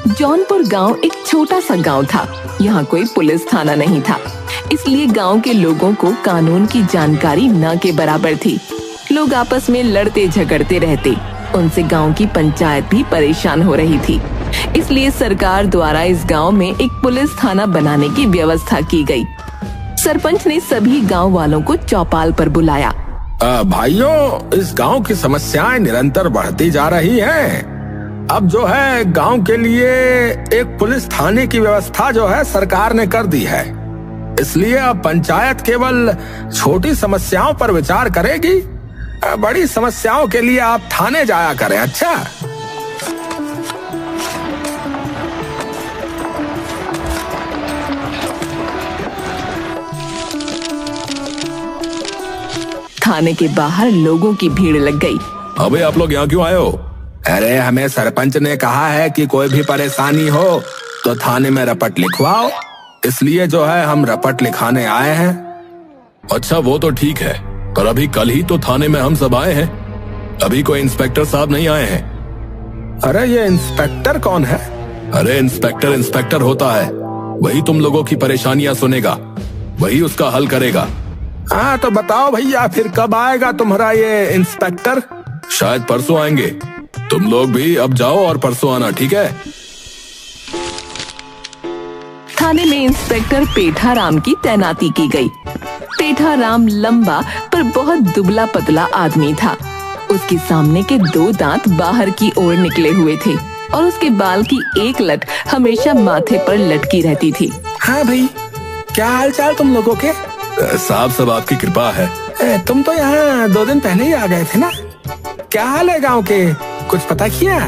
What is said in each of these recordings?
जौनपुर गांव एक छोटा सा गांव था। यहाँ कोई पुलिस थाना नहीं था, इसलिए गांव के लोगों को कानून की जानकारी न के बराबर थी। लोग आपस में लड़ते झगड़ते रहते, उनसे गांव की पंचायत भी परेशान हो रही थी। इसलिए सरकार द्वारा इस गांव में एक पुलिस थाना बनाने की व्यवस्था की गई। सरपंच ने सभी गांव वालों को चौपाल पर बुलाया। भाइयों, इस गांव की समस्याएं निरंतर बढ़ती जा रही हैं। अब जो है गांव के लिए एक पुलिस थाने की व्यवस्था जो है सरकार ने कर दी है। इसलिए अब पंचायत केवल छोटी समस्याओं पर विचार करेगी। बड़ी समस्याओं के लिए आप थाने जाया करें। अच्छा, थाने के बाहर लोगों की भीड़ लग गई। अबे आप लोग यहाँ क्यों आए हो? अरे हमें सरपंच ने कहा है कि कोई भी परेशानी हो तो थाने में रपट लिखवाओ, इसलिए जो है हम रपट लिखाने आए हैं। अच्छा, वो तो ठीक है, पर अभी कल ही तो थाने में हम सब आए हैं। अभी कोई इंस्पेक्टर साहब नहीं आए हैं। अरे ये इंस्पेक्टर कौन है? अरे इंस्पेक्टर होता है, वही तुम लोगों की परेशानियां सुनेगा, वही उसका हल करेगा। हाँ तो बताओ भैया, फिर कब आएगा तुम्हारा ये इंस्पेक्टर? शायद परसों आएंगे। तुम लोग भी अब जाओ और परसों आना, ठीक है? थाने में इंस्पेक्टर पेठाराम की तैनाती की गई। पेठाराम लंबा पर बहुत दुबला पतला आदमी था। उसके सामने के 2 दांत बाहर की ओर निकले हुए थे और उसके बाल की एक लट हमेशा माथे पर लटकी रहती थी। हाँ भाई, क्या हाल चाल तुम लोगों के? साहब सब आपकी कृपा है। तुम तो यहाँ 2 दिन पहले ही आ गए थे ना? क्या हाल है गांव के, कुछ पता किया?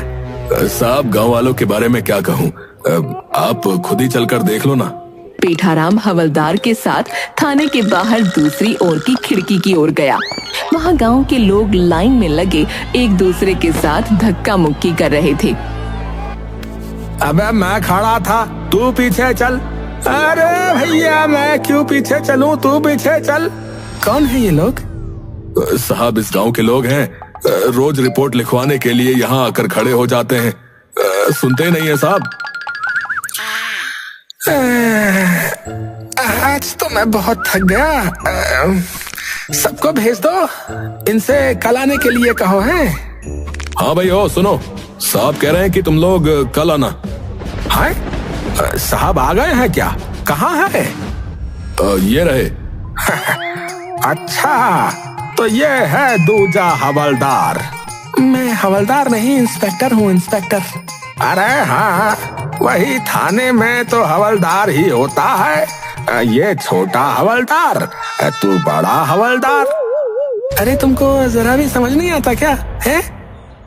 साहब गांव वालों के बारे में क्या कहूँ, आप खुद ही चलकर देख लो ना। पेठाराम हवलदार के साथ थाने के बाहर दूसरी ओर की खिड़की की ओर गया। वहाँ गांव के लोग लाइन में लगे एक दूसरे के साथ धक्का मुक्की कर रहे थे। अबे मैं खड़ा था, तू पीछे चल। अरे भैया, मैं क्यों पीछे चलूं, तू पीछे चल। कौन है ये लोग? साहब इस गांव के लोग हैं, रोज रिपोर्ट लिखवाने के लिए यहाँ आकर खड़े हो जाते हैं। सुनते नहीं है साहब? आज तो मैं बहुत थक गया। सबको भेज दो, इनसे कल आने के लिए कहो है। हाँ भाई, ओ सुनो, साहब कह रहे हैं कि तुम लोग कल आना। हाय, साहब आ गए हैं क्या? कहाँ है? ये रहे। अच्छा, तो ये है दूजा हवलदार। मैं हवलदार नहीं, इंस्पेक्टर हूँ, इंस्पेक्टर। अरे हाँ, वही थाने में तो हवलदार ही होता है। ये छोटा हवलदार, तू बड़ा हवलदार। अरे तुमको जरा भी समझ नहीं आता क्या है?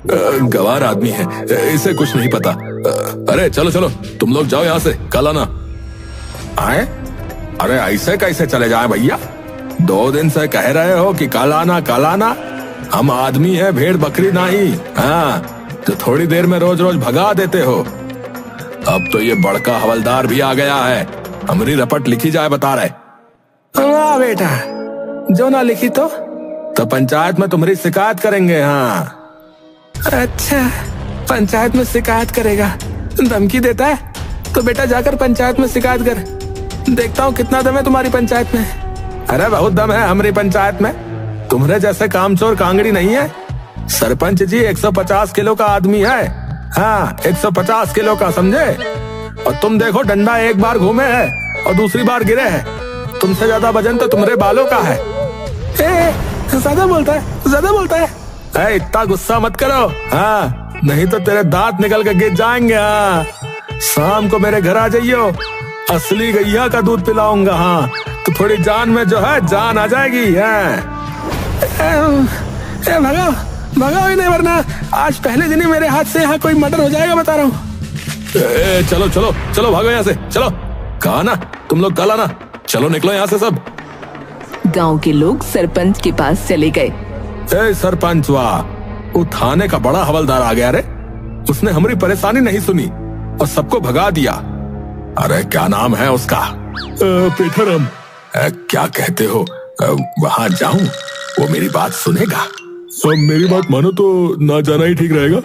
गवार आदमी है, इसे कुछ नहीं पता। अरे चलो चलो, तुम लोग जाओ यहाँ से, कल आना। आए? अरे ऐसे कैसे चले जाए भैया? 2 दिन से कह रहे हो कि कल आना कल आना। हम आदमी है, भेड़ बकरी नहीं। हाँ, तो थोड़ी देर में रोज रोज भगा देते हो। अब तो ये बड़का हवलदार भी आ गया है, हमारी रपट लिखी जाए बता रहे। वाह बेटा, जो ना लिखी तो पंचायत में तुम्हारी शिकायत करेंगे। हाँ अच्छा, पंचायत में शिकायत करेगा? धमकी देता है? तो बेटा जाकर पंचायत में शिकायत कर, देखता हूँ कितना दम है तुम्हारी पंचायत में। अरे बहुत दम है हमारी पंचायत में, तुम्हारे जैसे कामचोर कांगड़ी नहीं है। सरपंच जी 150 किलो का आदमी है। हाँ, 150 किलो का, समझे? और तुम देखो, डंडा एक बार घूमे है और दूसरी बार गिरे है। तुमसे ज्यादा वजन तो तुम्हारे बालों का है। ज्यादा बोलता है, ज्यादा बोलता है। इतना गुस्सा मत करो, हाँ, नहीं तो तेरे दांत निकल के गिर जाएंगे। हाँ, शाम को मेरे घर आ जाइयो, असली गैया का दूध पिलाऊंगा। हाँ, तो थोड़ी जान में जो है जान आ जाएगी। भगाओ भगाओ इन्हें, वरना आज पहले दिन ही मेरे हाथ से यहाँ कोई मर्डर हो जाएगा, बता रहा हूँ। चलो चलो चलो, भागो यहाँ से, चलो। कहा ना तुम लोग कल आना, चलो निकलो यहाँ से सब। गांव के लोग सरपंच के पास चले गए। सरपंच, वाह, वो थाने का बड़ा हवलदार आ गया रे। उसने हमारी परेशानी नहीं सुनी और सबको भगा दिया। अरे क्या नाम है उसका? पेठाराम। क्या कहते हो? वहाँ जाऊं? वो मेरी बात सुनेगा? सब मेरी बात मानो तो ना जाना ही ठीक रहेगा।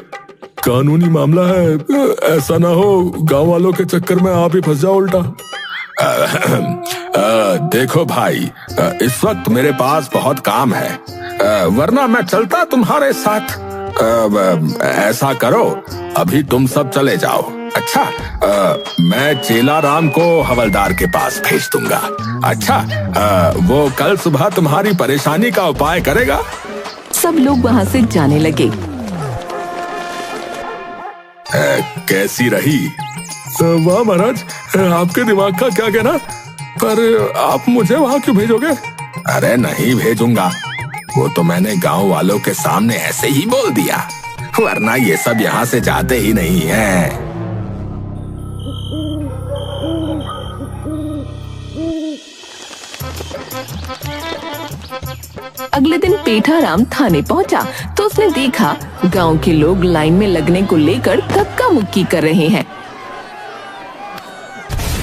कानूनी मामला है, ऐसा ना हो गांव वालों के चक्कर में आप ही फंस जाओ उल्टा। देखो भाई, इस वक्त मेरे पास बहुत काम है, वरना मैं चलता तुम्हारे साथ। ऐसा करो, अभी तुम सब चले जाओ। अच्छा, मैं चेला राम को हवलदार के पास भेज दूंगा। अच्छा, वो कल सुबह तुम्हारी परेशानी का उपाय करेगा। सब लोग वहाँ से जाने लगे। कैसी रही? वाह महाराज, आपके दिमाग का क्या कहना, पर आप मुझे वहाँ क्यों भेजोगे? अरे नहीं भेजूंगा, वो तो मैंने गांव वालों के सामने ऐसे ही बोल दिया, वरना ये सब यहाँ से जाते ही नहीं है। अगले दिन पेठाराम थाने पहुंचा तो उसने देखा गांव के लोग लाइन में लगने को लेकर धक्का मुक्की कर रहे हैं।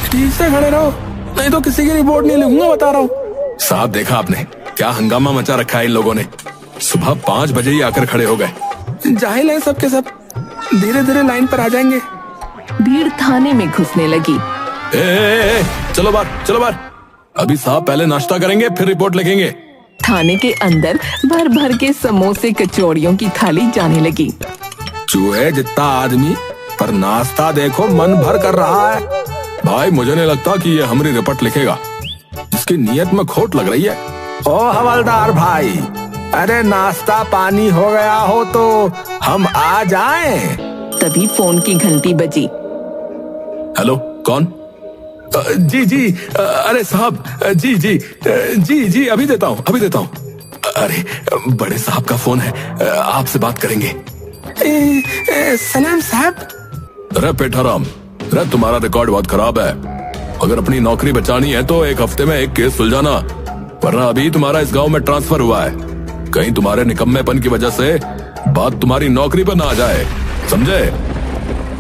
ठीक से खड़े रहो, नहीं तो किसी की रिपोर्ट नहीं लिखूंगा, बता रहा हूँ। साहब देखा आपने क्या हंगामा मचा रखा है इन लोगों ने, सुबह 5 बजे ही आकर खड़े हो गए। जाहिल है सबके सब, धीरे धीरे लाइन पर आ जाएंगे। भीड़ थाने में घुसने लगी। चलो बाहर, चलो बाहर, अभी साहब पहले नाश्ता करेंगे फिर रिपोर्ट लिखेंगे। थाने के अंदर भर भर के समोसे कचौड़ियों की थाली जाने लगी। चूहे जितना आदमी, पर नाश्ता देखो मन भर कर रहा है। भाई मुझे नहीं लगता कि ये हमारी रिपोर्ट लिखेगा, इसकी नीयत में खोट लग रही है। ओ हवलदार भाई, अरे नाश्ता पानी हो गया हो तो हम आ जाएं। तभी फोन की घंटी बजी। हेलो, कौन? जी, अरे साहब, जी, अभी देता हूँ। अरे बड़े साहब का फोन है, आपसे बात करेंगे। सलाम साहब। अरे पेठाराम, अरे तुम्हारा रिकॉर्ड बहुत खराब है, अगर अपनी नौकरी बचानी है तो 1 हफ्ते में 1 केस सुलझाना, वरना अभी तुम्हारा इस गांव में ट्रांसफर हुआ है, कहीं तुम्हारे निकम्मेपन की वजह से बात तुम्हारी नौकरी पर ना आ जाए, समझे?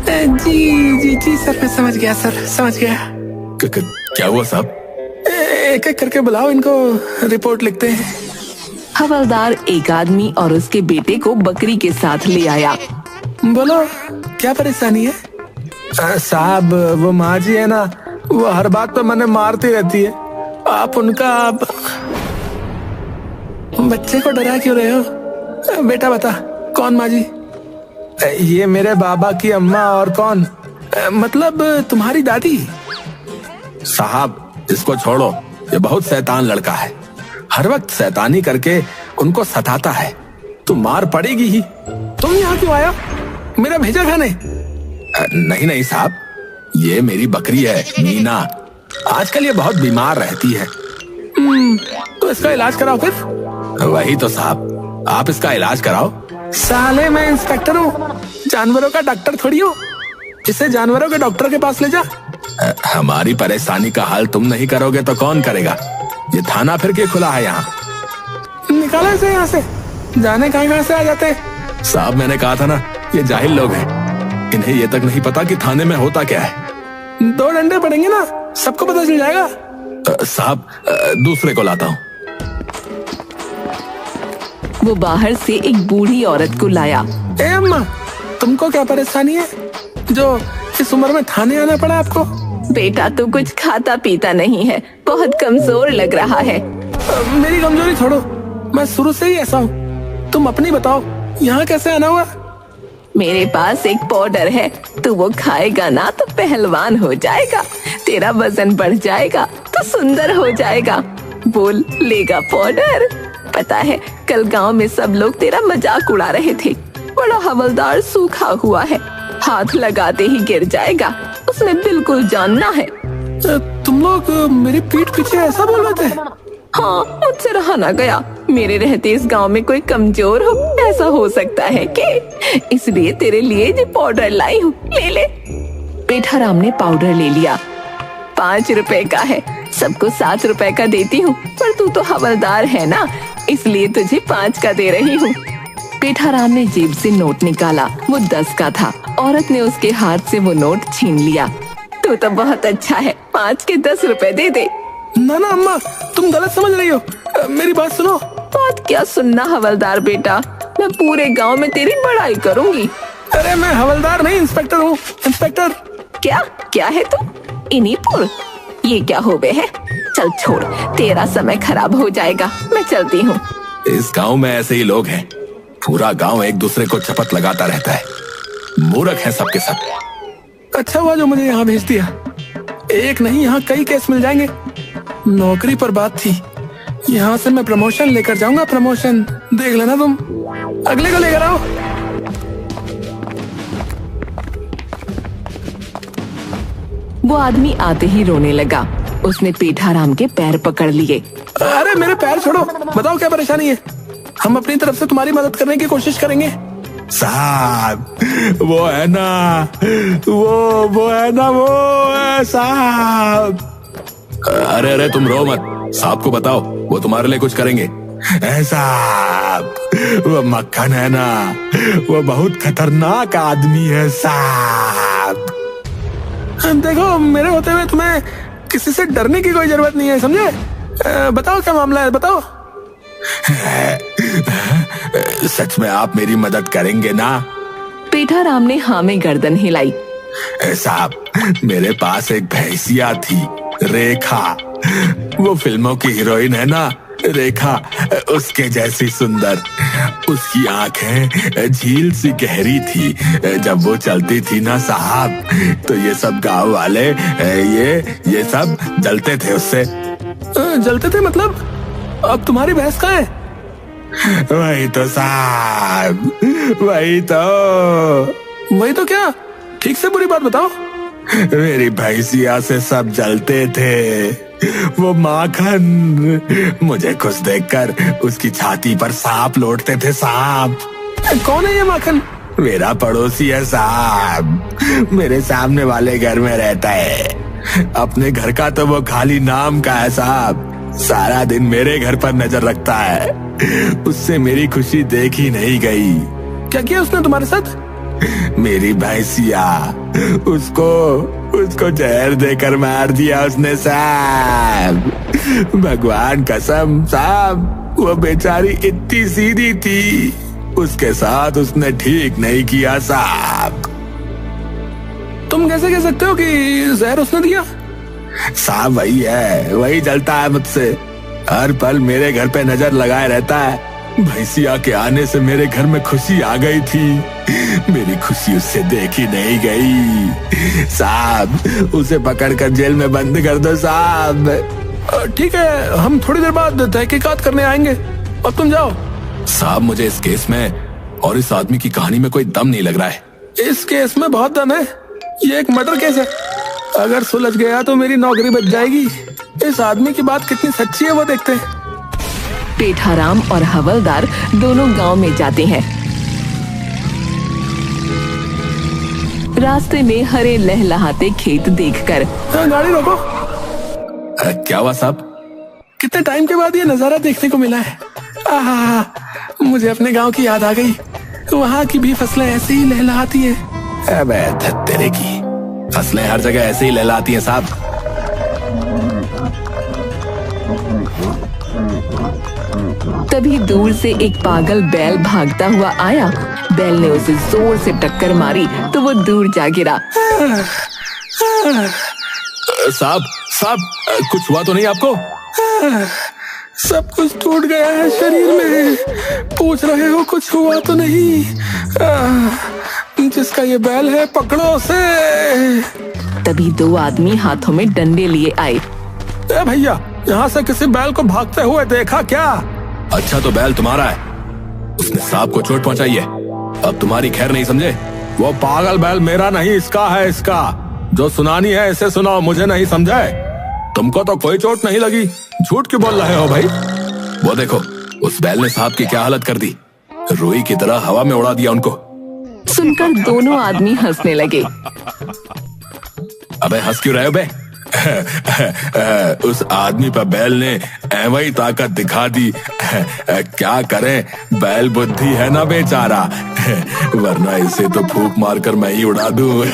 जी सर, मैं समझ गया सर, समझ गया। क्या हुआ साहब? एक एक करके बुलाओ इनको, रिपोर्ट लिखते हैं। हवलदार एक आदमी और उसके बेटे को बकरी के साथ ले आया। बोलो क्या परेशानी है? साहब वो माँ जी है ना, वो हर बात पे मैंने मारती रहती है, आप उनका बच्चे को डरा क्यों रहे हो? बेटा बता, कौन माँ जी? ये मेरे बाबा की अम्मा, और कौन? मतलब तुम्हारी दादी। साहब इसको छोड़ो, ये बहुत शैतान लड़का है, हर वक्त शैतानी करके उनको सताता है, तो मार पड़ेगी ही। तुम यहाँ क्यों आया, मेरा भेजा खाने? नहीं साहब, ये मेरी बकरी है मीना, आजकल ये बहुत बीमार रहती है। तो इसका इलाज कराओ फिर। वही तो साहब, आप इसका इलाज कराओ। साले मैं इंस्पेक्टर हूँ, जानवरों का डॉक्टर थोड़ी हूँ, इसे जानवरों के डॉक्टर के पास ले जा। हमारी परेशानी का हल तुम नहीं करोगे तो कौन करेगा? ये थाना फिर के खुला है यहाँ, निकालो इसे यहाँ से, जाने कहाँ से आ जाते। साहब मैंने कहा था ना, ये जाहिल लोग हैं, इन्हें ये तक नहीं पता कि थाने में होता क्या है। 2 डंडे पड़ेंगे ना, सबको पता चल जाएगा। साहब दूसरे को लाता हूँ। वो बाहर से एक बूढ़ी औरत को लाया। ए अम्मा, तुमको क्या परेशानी है जो इस उम्र में थाने आना पड़ा आपको? बेटा तू कुछ खाता पीता नहीं है, बहुत कमजोर लग रहा है। मेरी कमजोरी छोड़ो, मैं शुरू से ही ऐसा हूँ, तुम अपनी बताओ, यहाँ कैसे आना हुआ? मेरे पास एक पाउडर है, तू वो खाएगा ना तो पहलवान हो जाएगा, तेरा वजन बढ़ जाएगा तो सुंदर हो जाएगा। बोल लेगा पाउडर? पता है कल गांव में सब लोग तेरा मजाक उड़ा रहे थे, बड़ा हवलदार सूखा हुआ है, हाथ लगाते ही गिर जाएगा, उसमें बिल्कुल जानना है। तुम लोग मेरी पीठ पीछे ऐसा बोल रहे थे? हाँ, मुझसे रहा ना गया, मेरे रहते इस गांव में कोई कमजोर हो, ऐसा हो सकता है कि? इसलिए तेरे लिए जो पाउडर लाई हूँ, ले ले। पेठाराम ने पाउडर ले लिया। 5 रुपए का है, सबको 7 रुपए का देती हूँ, पर तू तो हवलदार है ना, इसलिए तुझे 5 का दे रही हूँ। पेठाराम ने जेब से नोट निकाला, वो 10 का था। औरत ने उसके हाथ से वो नोट छीन लिया। तू तो बहुत अच्छा है, 5 के 10 रुपए दे दे। ना अम्मा, तुम गलत समझ रही हो, मेरी बात सुनो। बात क्या सुनना हवलदार बेटा, मैं पूरे गांव में तेरी बड़ाई करूंगी, अरे मैं हवलदार नहीं इंस्पेक्टर हूँ, इंस्पेक्टर। क्या क्या है तू? इनीपुर? ये क्या हो गए है? चल छोड़, तेरा समय खराब हो जाएगा, मैं चलती हूँ। इस गांव में ऐसे ही लोग हैं, पूरा गांव एक दूसरे को चपत लगाता रहता है, मूर्ख है सबके सब। अच्छा हुआ जो मुझे यहाँ भेज दिया, एक नहीं यहाँ कई केस मिल जाएंगे। नौकरी पर बात थी, यहाँ से मैं प्रमोशन लेकर जाऊंगा, प्रमोशन देख लेना तुम। अगले को लेकर आओ। वो आदमी आते ही रोने लगा। उसने पेठाराम के पैर पकड़ लिए। अरे मेरे पैर छोड़ो, बताओ क्या परेशानी है, हम अपनी तरफ से तुम्हारी मदद करने की कोशिश करेंगे। साहब वो है ना, वो है ना, वो है साहब। अरे अरे तुम रो मत, साहब को बताओ, वो तुम्हारे लिए कुछ करेंगे। साहब वो मक्खन है ना, वो बहुत खतरनाक आदमी है साहब। देखो मेरे होते हुए तुम्हें किसी से डरने की कोई जरूरत नहीं है, समझे? बताओ क्या मामला है, बताओ। सच में आप मेरी मदद करेंगे ना? पेठाराम ने हाँ में गर्दन हिलाई। साहब मेरे पास एक भैंसिया थी, रेखा, वो फिल्मों की हीरोइन है ना रेखा, उसके जैसी सुंदर। उसकी आंखें झील सी गहरी थी, जब वो चलती थी ना साहब, तो ये सब गांव वाले ये सब जलते थे उससे। जलते थे मतलब? अब तुम्हारी भैंस कहाँ है? वही तो साहब, वही तो क्या? ठीक से बुरी बात बताओ। मेरी भैंसिया से सब जलते थे, वो माखन। मुझे खुश देखकर उसकी छाती पर सांप लौटते थे सांप। कौन है ये माखन? मेरा पड़ोसी है साहब, मेरे सामने वाले घर में रहता है। अपने घर का तो वो खाली नाम का है साहब, सारा दिन मेरे घर पर नजर रखता है। उससे मेरी खुशी देखी नहीं गई। क्या किया उसने तुम्हारे साथ? मेरी भैंसिया, उसको जहर देकर मार दिया उसने साहब। भगवान कसम साहब, वो बेचारी इतनी सीधी थी, उसके साथ उसने ठीक नहीं किया साहब। तुम कैसे कह सकते हो कि जहर उसने दिया? साहब वही है, वही जलता है मुझसे, हर पल मेरे घर पे नजर लगाए रहता है। भैंसिया के आने से मेरे घर में खुशी आ गई थी, मेरी खुशी उससे देखी नहीं गई साहब। उसे पकड़कर जेल में बंद कर दो साहब। ठीक है, हम थोड़ी देर बाद तहकीकात करने आएंगे, अब तुम जाओ। साहब मुझे इस केस में और इस आदमी की कहानी में कोई दम नहीं लग रहा है। इस केस में बहुत दम है, ये एक मर्डर केस है, अगर सुलझ गया तो मेरी नौकरी बच जाएगी। इस आदमी की बात कितनी सच्ची है वो देखते हैं। पेठाराम और हवलदार दोनों गांव में जाते हैं। रास्ते में हरे लहलहाते खेत देखकर गाड़ी रोको। क्या हुआ साहब? कितने टाइम के बाद ये नजारा देखने को मिला है। मुझे अपने गांव की याद आ गई, वहाँ की भी फसलें ऐसे ही लहलहाती हैं। अबे तेरे की फसलें हर जगह ऐसे ही लहलहाती हैं साहब। तभी दूर से एक पागल बैल भागता हुआ आया। बैल ने उसे जोर से टक्कर मारी तो वो दूर जा गिरा। साहब कुछ हुआ तो नहीं आपको? सब कुछ टूट गया है शरीर में, पूछ रहे हो कुछ हुआ तो नहीं? जिसका ये बैल है पकड़ो उसे। तभी दो आदमी हाथों में डंडे लिए आए। भैया, यहाँ से किसी बैल को भागते हुए देखा क्या? अच्छा तो बैल तुम्हारा है, उसने सांप को चोट पहुंचाई है, अब तुम्हारी खैर नहीं समझे? वो पागल बैल मेरा नहीं, इसका है, इसका। जो सुनानी है इसे सुनाओ, मुझे नहीं समझा है। तुमको तो कोई चोट नहीं लगी, झूठ क्यों बोल रहे हो भाई? वो देखो, उस बैल ने सांप की क्या हालत कर दी, रुई की तरह हवा में उड़ा दिया उनको। सुनकर दोनों आदमी हंसने लगे। अबे हंस क्यों रहे हो बे? उस आदमी पर बैल ने ऐवही ताकत दिखा दी। क्या करें, बैल बुद्धि है ना बेचारा, वरना इसे तो फूंक मारकर मैं ही उड़ा दूं।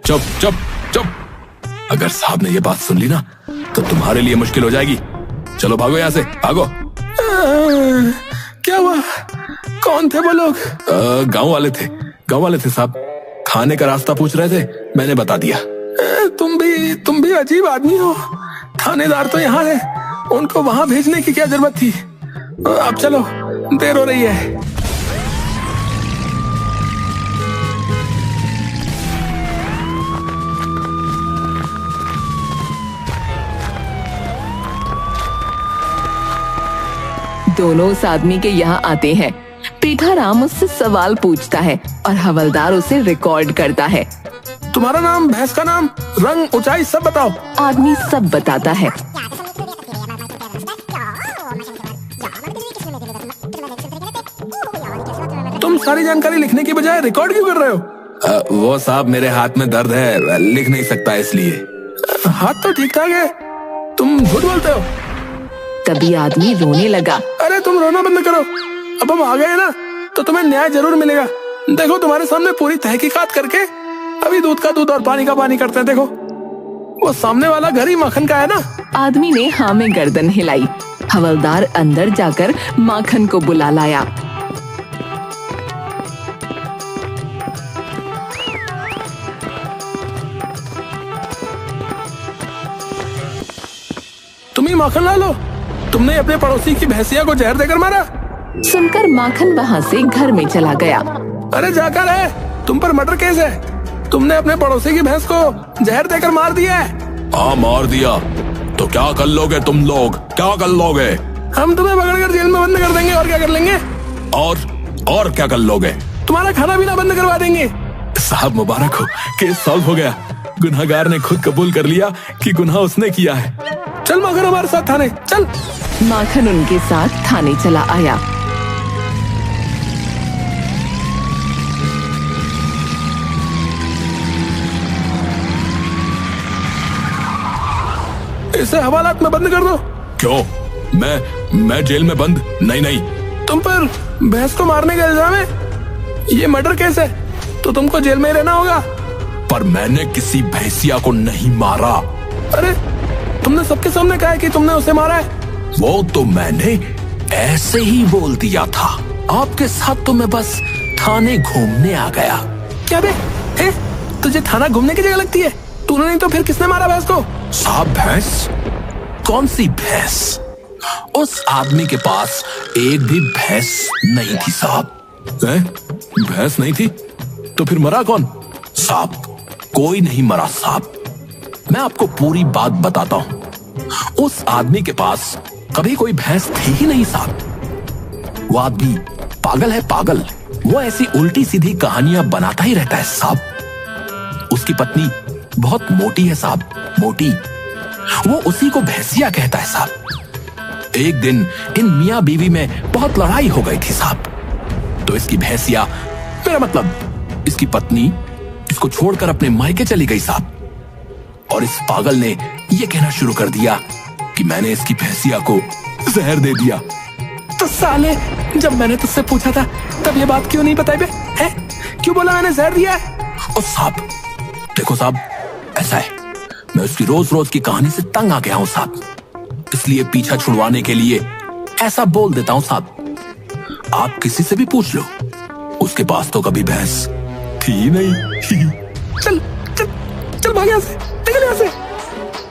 चुप चुप चुप, अगर साहब ने ये बात सुन ली ना तो तुम्हारे लिए मुश्किल हो जाएगी। चलो भागो यहाँ से, भागो। क्या हुआ? कौन थे वो लोग? गांव वाले थे साहब। खाने का रास्ता पूछ रहे थे, मैंने बता दिया। तुम भी अजीब आदमी हो। थानेदार तो यहाँ है, उनको वहां भेजने की क्या जरूरत थी? अब चलो, देर हो रही है। दोनों उस आदमी के यहाँ आते हैं। पेठाराम उससे सवाल पूछता है और हवलदार उसे रिकॉर्ड करता है। तुम्हारा नाम, भैंस का नाम, रंग, ऊंचाई सब बताओ। आदमी सब बताता है। तुम सारी जानकारी लिखने की बजाय रिकॉर्ड क्यों कर रहे हो? वो साहब, मेरे हाथ में दर्द है, लिख नहीं सकता इसलिए। हाथ तो ठीक ठाक है, तुम झूठ बोलते हो। तभी आदमी रोने लगा। अरे तुम रोना बंद करो, अब हम आ गए ना तो तुम्हें न्याय जरूर मिलेगा। देखो, तुम्हारे सामने पूरी तहकीकात करके अभी दूध का दूध और पानी का पानी करते हैं। देखो, वो सामने वाला घर ही माखन का है ना। आदमी ने हाँ में गर्दन हिलाई। हवलदार अंदर जाकर माखन को बुला लाया। तुम ही माखन ला लो, तुमने अपने पड़ोसी की भैंसिया को जहर देकर मारा। सुनकर माखन वहाँ से घर में चला गया। अरे जाकर है, तुम पर मर्डर केस है। तुमने अपने पड़ोसी की भैंस को जहर देकर मार दिया है। हाँ, मार दिया तो क्या कर लोगे तुम लोग? क्या कर लोगे? हम तुम्हें पकड़कर जेल में बंद कर देंगे। और क्या कर लेंगे? और क्या कर लोगे? तुम्हारा खाना पीना बंद करवा देंगे। साहब मुबारक हो, केस सॉल्व हो गया। गुनहगार ने खुद कबूल कर लिया कि गुनाह उसने किया है। चल माखन, हमारे साथ थाने चल। माखन उनके साथ थाने चला आया। इसे हवालात में बंद कर दो। क्यों? मैं जेल में बंद? नहीं। तुम पर भैंस को मारने का इल्जाम है, ये मर्डर केस है, तो तुमको जेल में ही रहना होगा। पर मैंने किसी भैंसिया को नहीं मारा। अरे तुमने सबके सामने कहा कि तुमने उसे मारा है। वो तो मैंने ऐसे ही बोल दिया था। आपके साथ तो मैं बस थाने घूमने आ गया। क्या बे? तुझे थाना घूमने की जगह लगती है? तूने नहीं तो फिर किसने मारा भैंस को? साहब, भैंस? कौन सी भैंस? उस आदमी के पास एक भी भैंस नहीं थी साहब। भैंस नहीं थी तो फिर मरा कौन? साहब, कोई नहीं मरा साहब। मैं आपको पूरी बात बताता हूं। उस आदमी के पास कभी कोई भैंस थी ही नहीं साहब। वो आदमी पागल है, पागल। वो ऐसी उल्टी सीधी कहानियां बनाता ही रहता है साहब। उसकी पत्नी बहुत मोटी है साहब, मोटी। वो उसी को भैंसिया कहता है साहब। एक दिन इन मियां बीवी में बहुत लड़ाई हो गई थी साहब। तो इसकी भैंसिया, मेरा मतलब इसकी पत्नी, इसको छोड़कर अपने मायके चली गई साहब। और इस पागल ने यह कहना शुरू कर दिया कि मैंने इसकी भैंसिया को जहर दे दिया। तो साले, जब मैंने तुझसे पूछा था तब ये बात क्यों नहीं बताई बे? क्यों बोला मैंने जहर दिया है? और साहब, देखो साहब, ऐसा है, मैं उसकी रोज रोज की कहानी से तंग आ गया हूं साहब। इसलिए पीछा छुड़वाने के लिए ऐसा बोल देता हूं साहब। आप किसी से भी पूछ लो, उसके पास तो कभी भैंस थी नहीं। चल चल चल, भाग यहाँ से, निकल यहाँ से।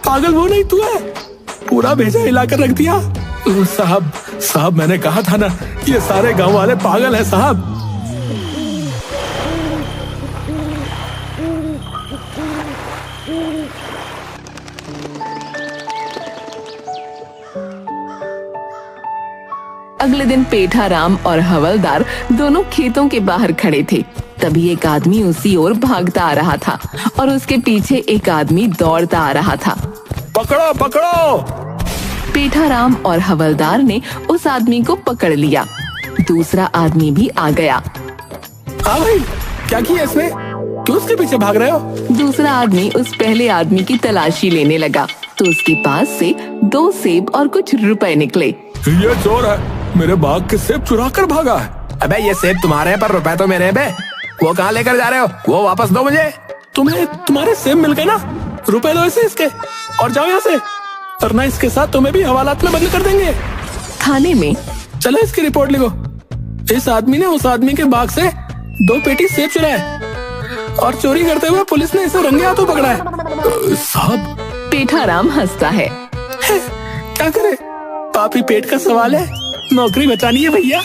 पागल वो नहीं, तू है। पूरा भेजा हिलाकर रख दिया। साहब, मैंने कहा था ना, ये सारे गांव वाले पागल हैं साहब। अगले दिन पेठाराम और हवलदार दोनों खेतों के बाहर खड़े थे। तभी एक आदमी उसी ओर भागता आ रहा था और उसके पीछे एक आदमी दौड़ता आ रहा था। पकड़ो पकड़ो! पेठाराम और हवलदार ने उस आदमी को पकड़ लिया। दूसरा आदमी भी आ गया। हाँ भाई, क्या किया इसने? क्यों उसके पीछे भाग रहे हो? दूसरा आदमी उस पहले आदमी की तलाशी लेने लगा तो उसके पास से 2 सेब और कुछ रुपए निकले। ये चोर है, मेरे बाग के सेब चुरा कर भागा है। अबे ये सेब तुम्हारे हैं पर रुपए तो मेरे हैं बे। वो कहाँ लेकर जा रहे हो? वो वापस दो मुझे। तुम्हारे सेब मिल गए ना, रुपए लो इसे इसके और जाओ यहाँ से, वरना इसके साथ तुम्हें भी हवालात में बंद कर देंगे। थाने में चलो इसकी रिपोर्ट लिखो। इस आदमी ने उस आदमी के बाग से 2 पेटी सेब चुराए और चोरी करते हुए पुलिस ने इसे रंगे हाथों पकड़ा है। साहब। पेठाराम हंसता है। क्या करे, पापी पेट का सवाल है, नौकरी बचानी है भैया।